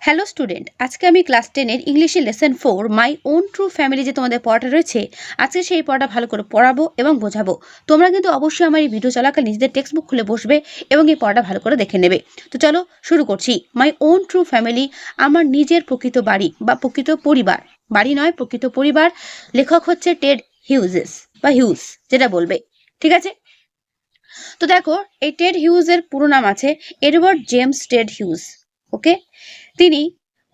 Hello student, আজকে আমি class 10-এর ইংলিশের lesson 4 my own true family যে তোমাদের পড়াটা রয়েছে, আজকে সেই পড়াটা ভালো করে পড়াবো এবং বোঝাবো। তোমরা কিন্তু অবশ্যই আমার এই ভিডিও চলাকালীন নিজেদের টেক্সট বুক খুলে বসবে এবং এই পড়াটা ভালো করে দেখে নেবে। তো চলো শুরু করছি। মাই ওন ট্রু ফ্যামিলি, আমার নিজের প্রকৃত বাড়ি বা প্রকৃত পরিবার, বাড়ি নয় প্রকৃত পরিবার। লেখক হচ্ছে টেড হিউজেস বা হিউজ, যেটা বলবে, ঠিক আছে? তো দেখো, এই টেড হিউজের পুরো নাম আছে এডওয়ার্ড জেমস টেড হিউজ। ওকে, তিনি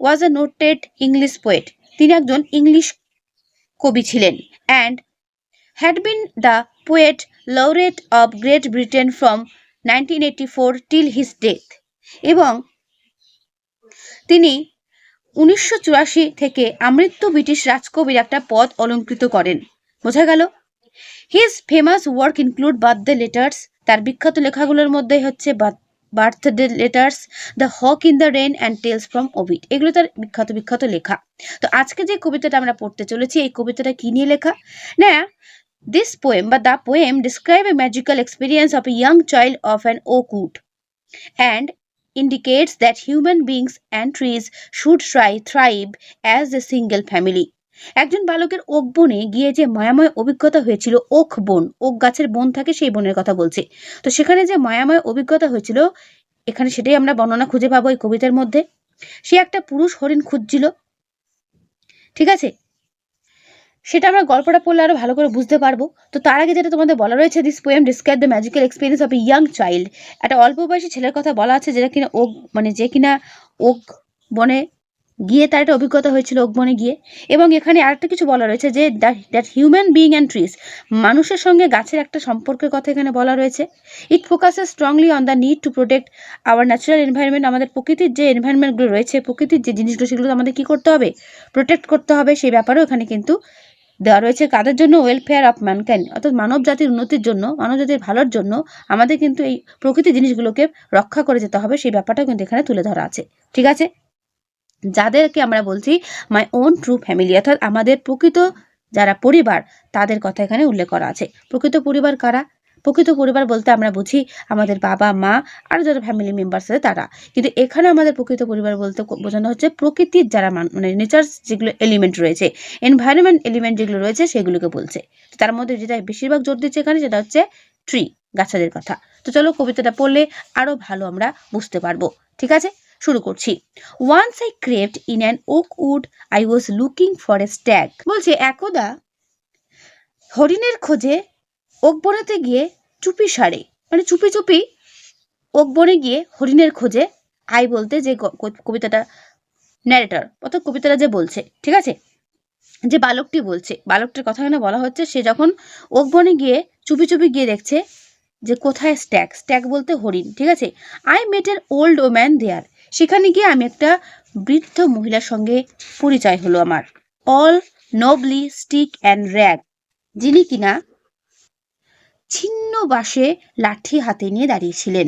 ওয়াজ আ নোটেড ইংলিশ পোয়েট, তিনি একজন ইংলিশ কবি ছিলেন, and had been the poet laureate of great Britain from 1984 till his death, এবং তিনি 1984 থেকে আমৃত্যু ব্রিটিশ রাজকবির একটা পদ অলঙ্কৃত করেন। বোঝা গেল? His famous work include birthday letters, তার বিখ্যাত লেখাগুলোর মধ্যে হচ্ছে birthday letters, the hawk in the rain and tales from Ovid, এগুলো তার বিখ্যাত বিখ্যাত লেখা। তো আজকে যে কবিতাটা আমরা পড়তে চলেছি, এই কবিতাটা কি নিয়ে লেখা না, দিস পোয়েম বা the poem describe A magical experience of a young child of an oak wood and indicates that human beings and trees should thrive as a single family. একজন বালকের ওক বনে গিয়ে যে মায়াময় অভিজ্ঞতা হয়েছিল, ওক বন, ওক গাছের বন থাকে, সেই বনের কথা বলছে। তো সেখানে যে মায়াময় অভিজ্ঞতা হয়েছিল, এখানে সেটাই আমরা বর্ণনা খুঁজে পাবো এই কবিতার মধ্যে। সে একটা পুরুষ হরিণ খুঁজছিল, ঠিক আছে? সেটা আমরা গল্পটা পড়লে আরো ভালো করে বুঝতে পারবো। তো তার আগে যেটা তোমাদের বলা রয়েছে, this poem describe the magical experience of a young child, একটা অল্প বয়সী ছেলের কথা বলা আছে, যেটা কিনা ওক, মানে যে কিনা ওক বনে গিয়ে তার একটা অভিজ্ঞতা হয়েছিল ওক বনে গিয়ে। এবং এখানে আরেকটা কিছু বলা রয়েছে যে that human being and trees, মানুষের সঙ্গে গাছের একটা সম্পর্কের কথা এখানে বলা রয়েছে। It focuses strongly on the need to protect our natural environment, আমাদের প্রকৃতির যে এনভায়রনমেন্টগুলো রয়েছে, প্রকৃতির যে জিনিসগুলো, সেগুলো আমাদের কি করতে হবে, প্রোটেক্ট করতে হবে, সেই ব্যাপারেও এখানে কিন্তু দেওয়া রয়েছে। কাদের জন্য? ওয়েলফেয়ার অফ ম্যানকাইন্ড, অর্থাৎ মানব জাতির উন্নতির জন্য, মানব জাতির ভালোর জন্য আমাদের কিন্তু এই প্রকৃতির জিনিসগুলোকে রক্ষা করে যেতে হবে, সেই ব্যাপারটাও কিন্তু এখানে তুলে ধরা আছে, ঠিক আছে? যাদেরকে আমরা বলছি মাই ওন ট্রু ফ্যামিলি, অর্থাৎ আমাদের প্রকৃত যারা পরিবার, তাদের কথা এখানে উল্লেখ করা আছে। প্রকৃত পরিবার কারা? প্রকৃত পরিবার বলতে আমরা বুঝি আমাদের বাবা মা আর যারা ফ্যামিলি মেম্বার্স আছে তারা, কিন্তু এখানে আমাদের প্রকৃত পরিবার বলতে বোঝানো হচ্ছে প্রকৃতির যারা মানে নেচার যেগুলো এলিমেন্ট রয়েছে, এনভায়রনমেন্ট এলিমেন্ট যেগুলো রয়েছে, সেগুলোকে বলছে। তার মধ্যে যেটা বেশিরভাগ জোর দিচ্ছে এখানে, সেটা হচ্ছে ট্রি, গাছাদের কথা। তো চলো কবিতাটা পড়লে আরো ভালো আমরা বুঝতে পারবো, ঠিক আছে? শুরু করছি। Once I craved in an oak wood, I was looking for a stag. বলছে একদা হরিণের খোঁজে ওক বনেতে গিয়ে চুপি সারে, মানে চুপি চুপি ওক বনে গিয়ে হরিণের খোঁজে, আই বলতে যে কবিতাটা ন্যারেটর, অর্থাৎ কবিতাটা যে বলছে, ঠিক আছে, যে বালকটি বলছে, বালকটির কথা এখানে বলা হচ্ছে, সে যখন ওক বনে গিয়ে চুপি চুপি গিয়ে দেখছে যে কোথায় স্ট্যাগ, স্ট্যাগ বলতে হরিণ, ঠিক আছে। I met an old woman there, সেখানে গিয়ে আমি একটা বৃদ্ধ মহিলার সঙ্গে পরিচয় হলো আমার। অল নবলি স্টিক অ্যান্ড র্যাগ, যিনি কিনা ছিন্ন বাঁশে লাঠি হাতে নিয়ে দাঁড়িয়েছিলেন।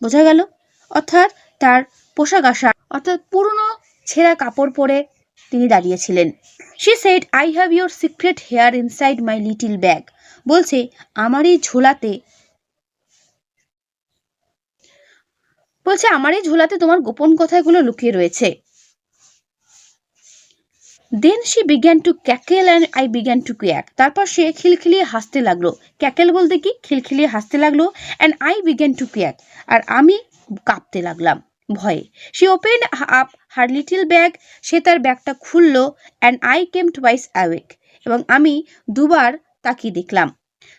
বোঝা গেল? অর্থাৎ তার পোশাক আশাক, অর্থাৎ পুরনো ছেঁড়া কাপড় পরে তিনি দাঁড়িয়েছিলেন। She said, I have your secret here inside my little bag. বলছে আমার এই ঝোলাতে, তোমার গোপন কথাগুলো লুকিয়ে রয়েছে। Then she began to cackle and I began to quack, তারপর সে খিলখিলিয়ে হাসতে লাগলো। ক্যাকেল বলতে কি? খিলখিলিয়ে হাসতে লাগলো। And I began to quack, আর আমি কাঁপতে লাগলাম ভয়ে। She open up her little bag, সে তার ব্যাগটা খুললো। And I came twice awake, এবং আমি দুবার তাকিয়ে দেখলাম।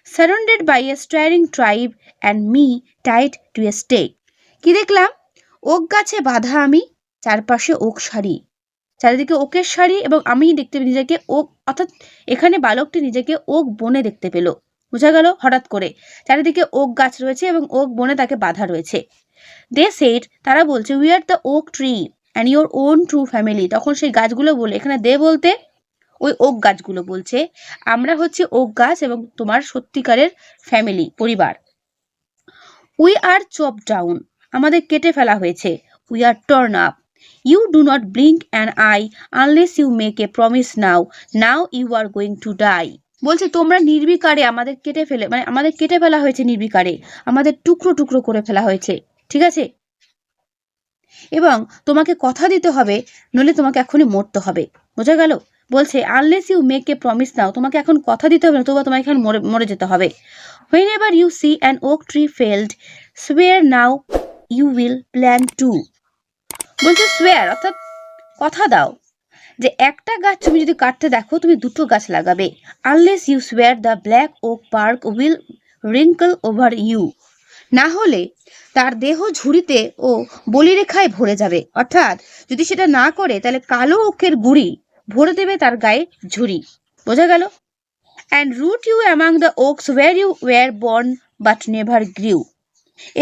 Surrounded by a staring tribe and me tied to a stake, কি দেখলাম? ওক গাছে বাঁধা আমি, চারপাশে ওক সারি, চারিদিকে ওকের শাড়ি, এবং আমি দেখতে নিজেকে ওক, অর্থাৎ এখানে বালকটি নিজেকে ওক বনে দেখতে পেল। বোঝা গেল? হঠাৎ করে চারিদিকে ওক গাছ রয়েছে এবং ওক বনে তাকে বাধা রয়েছে। দে সেড, তারা বলছে, we are the oak tree and your own true family. তখন সেই গাছগুলো বলে, এখানে দে বলতে ওই ওক গাছগুলো বলছে, আমরা হচ্ছে ওক গাছ এবং তোমার সত্যিকারের ফ্যামিলি, পরিবার। উই আর চপ ডাউন, আমাদের কেটে ফেলা হয়েছে। We are turn up, you do not blink an eye unless you make a promise now you are going to die। বলছে তোমরা নির্বিকারে আমাদের কেটে ফেলা হয়েছে, নির্বিকারে আমাদের টুকরো টুকরো করে ফেলা হয়েছে, ঠিক আছে। এবং তোমাকে কথা দিতে হবে, নইলে তোমাকে এখনই মরতে হবে। বোঝা গেল? বলছে unless you make a promise now, তোমাকে এখন কথা দিতে হবে না, তবুও তোমাকে এখন মরে যেতে হবে। Whenever you see an oak tree felled, swear now you will plant two. বলছে swear অর্থাৎ কথা দাও যে একটা গাছ তুমি যদি কাটতে দেখো তুমি দুটো গাছ লাগাবে। Unless you swear the black oak bark will wrinkle over you. না হলে তার দেহ ঝুড়িতে ও বলিরেখায় ভরে যাবে। অর্থাৎ যদি সেটা না করে তাহলে কালো ওকের গুড়ি ভরে দেবে তার গায়ে ঝুড়ি। বোঝা গেল? And root you among the oaks where you were born but never grew.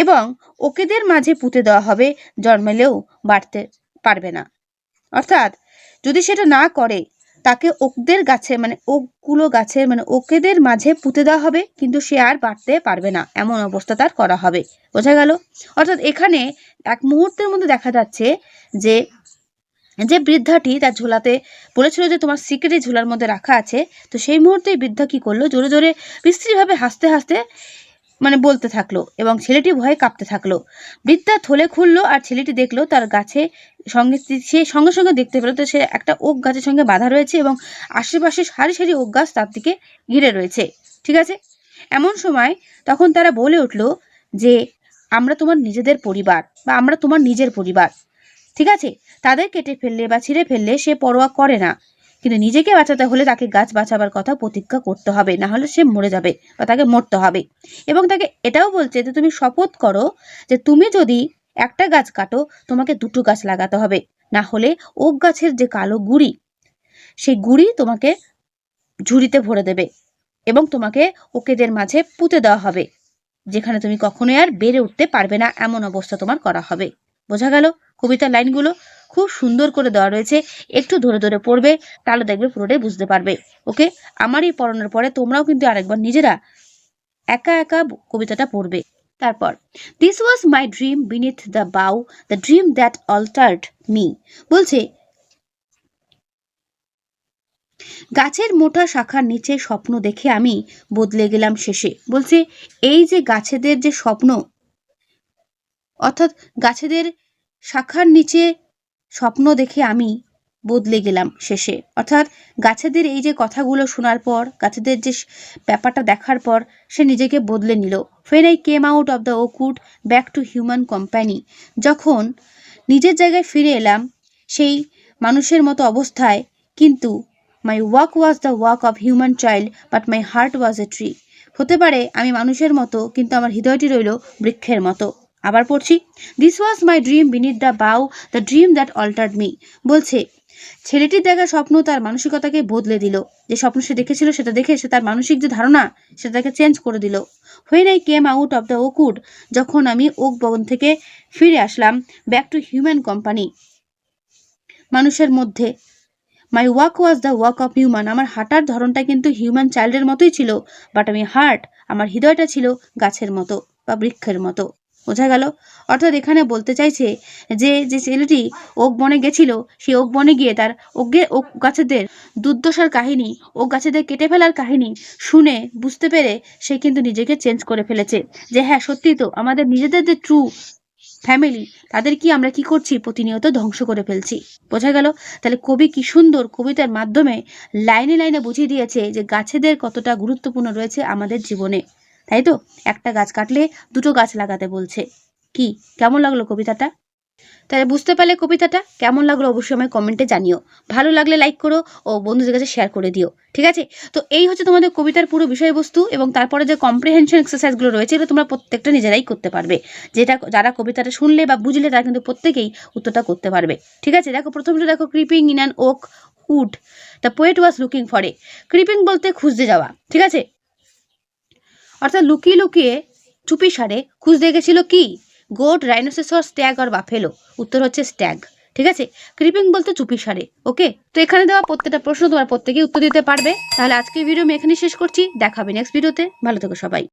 এবং ওকেদের মাঝে পুঁতে দেওয়া হবে, জন্মালেও বাড়তে পারবে না। অর্থাৎ যদি সেটা না করে তাকে ওকদের গাছে মানে ওকগুলো গাছের মানে ওকেদের মাঝে পুঁতে দেওয়া হবে, কিন্তু সে আর বাড়তে পারবে না, এমন অবস্থা তার করা হবে। বোঝা গেল? অর্থাৎ এখানে এক মুহূর্তের মধ্যে দেখা যাচ্ছে যে যে বৃদ্ধাটি তার ঝোলাতে বলেছিল যে তোমার সিক্রেট ঝোলার মধ্যে রাখা আছে, তো সেই মুহূর্তেই বৃদ্ধা কি করলো, জোরে জোরে বিশ্রীভাবে হাসতে হাসতে মানে বলতে থাকলো এবং ছেলেটি ভয়ে কাঁপতে থাকলো। বৃদ্ধা থলে খুললো আর ছেলেটি দেখলো তার গাছে সে সঙ্গে সঙ্গে দেখতে পেলো তো সে একটা ওক গাছের সঙ্গে বাঁধা রয়েছে এবং আশেপাশে সারি সারি ওক গাছ তার দিকে ঘিরে রয়েছে। ঠিক আছে? এমন সময় তখন তারা বলে উঠলো যে আমরা তোমার নিজেদের পরিবার বা আমরা তোমার নিজের পরিবার। ঠিক আছে? তাদের কেটে ফেললে বা ছিঁড়ে ফেললে সে পরোয়া করে না, কিন্তু নিজেকে বাঁচাতে হলে তাকে গাছ বাঁচাবার কথা প্রতিজ্ঞা করতে হবে, না হলে সে মরে যাবে বা তাকে মরতে হবে। এবং তাকে এটাও বলছে যে তুমি শপথ করো যে তুমি যদি একটা গাছ কাটো তোমাকে দুটো গাছ লাগাতে হবে, না হলে ওক গাছের যে কালো গুড়ি সেই গুড়ি তোমাকে ঝুড়িতে ভরে দেবে এবং তোমাকে ওকেদের মাঝে পুঁতে দেওয়া হবে, যেখানে তুমি কখনোই আর বেড়ে উঠতে পারবে না, এমন অবস্থা তোমার করা হবে। বোঝা গেল? কবিতার লাইনগুলো খুব সুন্দর করে দেওয়া রয়েছে, একটু ধরে ধরে পড়বে, তাহলে দেখবে পুরোটাই বুঝতে পারবে। ওকে? আমার এই পড়ানোর পরে তোমরাও কিন্তু আরেকবার নিজেরা একা একা কবিতাটা পড়বে। তারপর this was my dream beneath the bough, the dream that altered me. বলছে গাছের মোটা শাখার নিচে স্বপ্ন দেখে আমি বদলে গেলাম শেষে। বলছে এই যে গাছেদের যে স্বপ্ন, অর্থাৎ গাছেদের শাখার নিচে স্বপ্ন দেখে আমি বদলে গেলাম শেষে। অর্থাৎ গাছেদের এই যে কথাগুলো শোনার পর, গাছেদের যে ব্যাপারটা দেখার পর সে নিজেকে বদলে নিল। When I came out of the oakwood back to human company, যখন নিজের জায়গায় ফিরে এলাম সেই মানুষের মতো অবস্থায়, কিন্তু my walk was the walk of human child but my heart was a tree. হতে পারে আমি মানুষের মতো কিন্তু আমার হৃদয়টি রইল বৃক্ষের মতো। আবার পড়ছি, this was my dream beneath the bough, the dream that altered me. বলছে ছেলেটির দেখা স্বপ্ন তার মানসিকতাকে বদলে দিল, যে স্বপ্ন সে দেখেছিল সেটা দেখে সে তার মানসিক যে ধারণা সেটাকে চেঞ্জ করে দিল। When I came out of the oakwood, যখন আমি ওক বন থেকে ফিরে আসলাম, ব্যাক টু হিউম্যান কোম্পানি, মানুষের মধ্যে, my walk was the walk of human, আমার হাঁটার ধরনটা কিন্তু হিউম্যান চাইল্ডের মতোই ছিল, বাট আমি আমার হৃদয়টা ছিল গাছের মতো বা বৃক্ষের মতো। বোঝা গেল? অর্থাৎ এখানে বলতে চাইছে যে যে ছেলেটি ওক বনে গেছিল, সেই ওক বনে গিয়ে তার ওক গাছেদের দুর্দশার কাহিনী, ওক গাছেদের কেটে ফেলার কাহিনী শুনে বুঝতে পেরে সে কিন্তু নিজেকে চেঞ্জ করে ফেলেছে, যে হ্যাঁ সত্যি তো আমাদের নিজেদের যে ট্রু ফ্যামিলি তাদের কি আমরা কি করছি, প্রতিনিয়ত ধ্বংস করে ফেলছি। বোঝা গেল? তাহলে কবি কি সুন্দর কবিতার মাধ্যমে লাইনে লাইনে বুঝিয়ে দিয়েছে যে গাছেদের কতটা গুরুত্বপূর্ণ রয়েছে আমাদের জীবনে। তাই তো? একটা গাছ কাটলে দুটো গাছ লাগাতে বলছে। কি কেমন লাগলো কবিতাটা? তাহলে বুঝতে পারলে কবিতাটা কেমন লাগলো অবশ্যই আমায় কমেন্টে জানিও। ভালো লাগলে লাইক করো ও বন্ধুদের কাছে শেয়ার করে দিও। ঠিক আছে? তো এই হচ্ছে তোমাদের কবিতার পুরো বিষয়বস্তু, এবং তারপরে যে কম্প্রিহেনশন এক্সারসাইজগুলো রয়েছে এগুলো তোমরা প্রত্যেকটা নিজেরাই করতে পারবে। যেটা যারা কবিতাটা শুনলে বা বুঝলে তারা কিন্তু প্রত্যেকেই উত্তরটা করতে পারবে। ঠিক আছে? দেখো প্রথমটা দেখো, creeping in an oak wood, the poet was looking for a. Creeping বলতে খুঁজতে যাওয়া। ঠিক আছে? অর্থাৎ লুকিয়ে লুকিয়ে চুপি সারে খুঁজতে গেছিল কি, গোট, রাইনোসেসর, স্ট্যাগ আর বাফেলো। উত্তর হচ্ছে স্ট্যাগ। ঠিক আছে? ক্রিপিং বলতে চুপি সারে। ওকে? তো এখানে দেওয়া প্রত্যেকটা প্রশ্ন তোমার প্রত্যেকেই উত্তর দিতে পারবে। তাহলে আজকের ভিডিও আমি এখানেই শেষ করছি, দেখা হবে নেক্সট ভিডিওতে। ভালো থেকো সবাই।